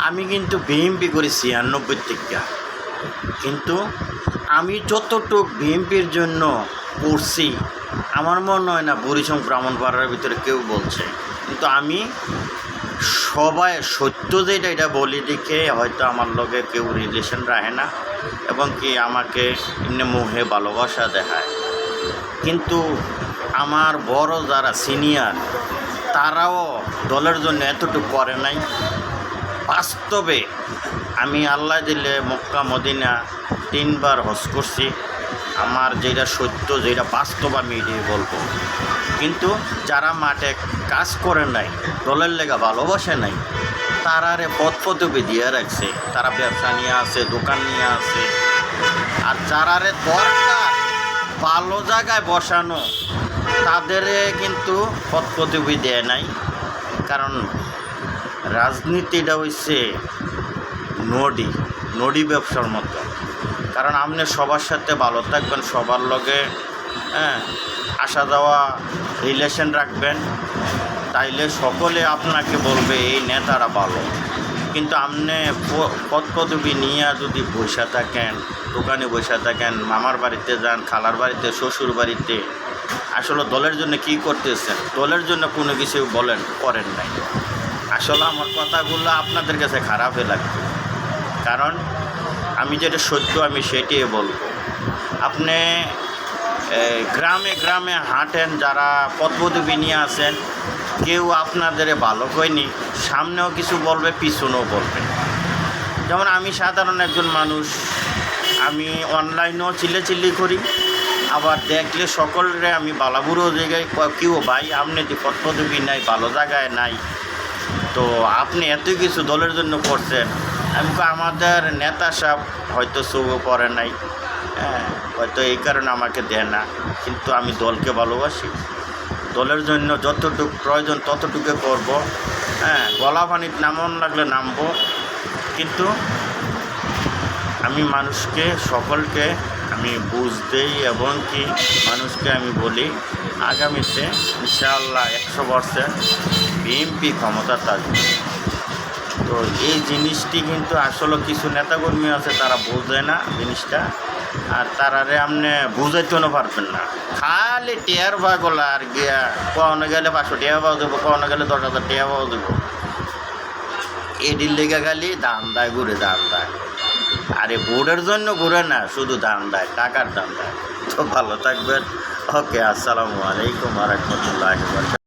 আমি কিন্তু বিএমপি করি 96 থেকে, কিন্তু আমি যতটুক বিএমপির জন্য করছি আমার মনে হয় না বুড়িচং ব্রাহ্মণপাড়ার ভিতরে কেউ বলছে। কিন্তু আমি সবাই সত্য যেটা এটা বলি দেখে হয়তো আমার লগে কেউ রিলেশন রাখে না এবং কি আমাকে এমনি মুখে ভালোবাসা দেখায়। কিন্তু আমার বড় যারা সিনিয়র তারাও দলের জন্য এতটুকু করে নাই। বাস্তবে আমি আল্লাহ দিলে মক্কা মদিনা 3 বার হজ করছি। আমার যেটা সত্য যেটা বাস্তব আমি এটাই বলবো। কিন্তু যারা মাঠে কাজ করে নাই, দলের লেগা ভালোবাসে নাই, তারারে পদ পদবি দিয়ে রাখছে। তারা ব্যবসা নিয়ে আছে, দোকান নিয়ে আছে। আর যারারে দরকার ভালো জায়গায় বসানো তাদেরে কিন্তু পদ পদবি দেয় নাই। কারণ রাজনীতিটা হচ্ছে নডি ব্যবসার মতো। কারণ আপনি সবার সাথে ভালো থাকবেন, সবার লগে আসা যাওয়া রিলেশন রাখবেন, তাইলে সকলে আপনাকে বলবে এই নেতারা ভালো। কিন্তু আপনি পদ পদবি নিয়ে যদি বসে থাকেন, দোকানে বসে থাকেন, মামার বাড়িতে যান, খালার বাড়িতে, শ্বশুর বাড়িতে, আসলে দলের জন্য কি করতেছেন? দলের জন্য কোনো কিছু করেন নাই। আসলে আমার কথাগুলো আপনাদের কাছে খারাপই লাগবে, কারণ আমি যেটা সত্য আমি সেটাই বলবো। আপনি গ্রামে গ্রামে হাঁটেন, যারা পদপদবি নিয়ে আছেন, কেউ আপনাদের ভালো কয়নি, সামনেও কিছু বলবে, পিছনেও বলবে। যেমন আমি সাধারণ একজন মানুষ, আমি অনলাইনেও চিল্লি করি, আবার দেখলে সকলরে আমি বালাবুড়ো জায়গায় কেউ ভাই আপনি পদপদবি নাই, ভালো জায়গায় নাই, তো আপনি এত কিছু দলের জন্য করছেন। আমি আমাদের নেতা সাহেব হয়তো চোখে পড়ে নাই, হয়তো এই কারণে আমাকে দেয় না। কিন্তু আমি দলকে ভালোবাসি, দলের জন্য যতটুকু প্রয়োজন ততটুকু করব। গলা পানিতে নামন লাগলে নামবো। কিন্তু আমি মানুষকে সকলকে আমি বুঝ দেই এবং কি মানুষকে আমি বলি আগামীতে ইনশাআল্লাহ 100% বিএমপি ক্ষমতা থাকবে। তো এই জিনিসটি কিন্তু আসলে কিছু নেতাকর্মী আছে তারা বোঝে না জিনিসটা, আর তারারে আপনি বুঝাইতেও পারবেন না। খালি টেয়ার ভাগলা আর গিয়া কখনো গেলে 500 টাকা পাওয়া দেবো, কখনো গেলে 10,000 টাকা পাওয়া দেবো, এডির লেগে খালি দাম দেয়, ঘুরে দাম দেয়। আরে ভোটের জন্য ঘুরে না, শুধু দাম দেয়, টাকার দাম দেয়। তো ভালো থাকবেন। ওকে, আসসালামু আলাইকুম ওয়া রাহমাতুল্লাহি ওয়া বারাকাতুহু।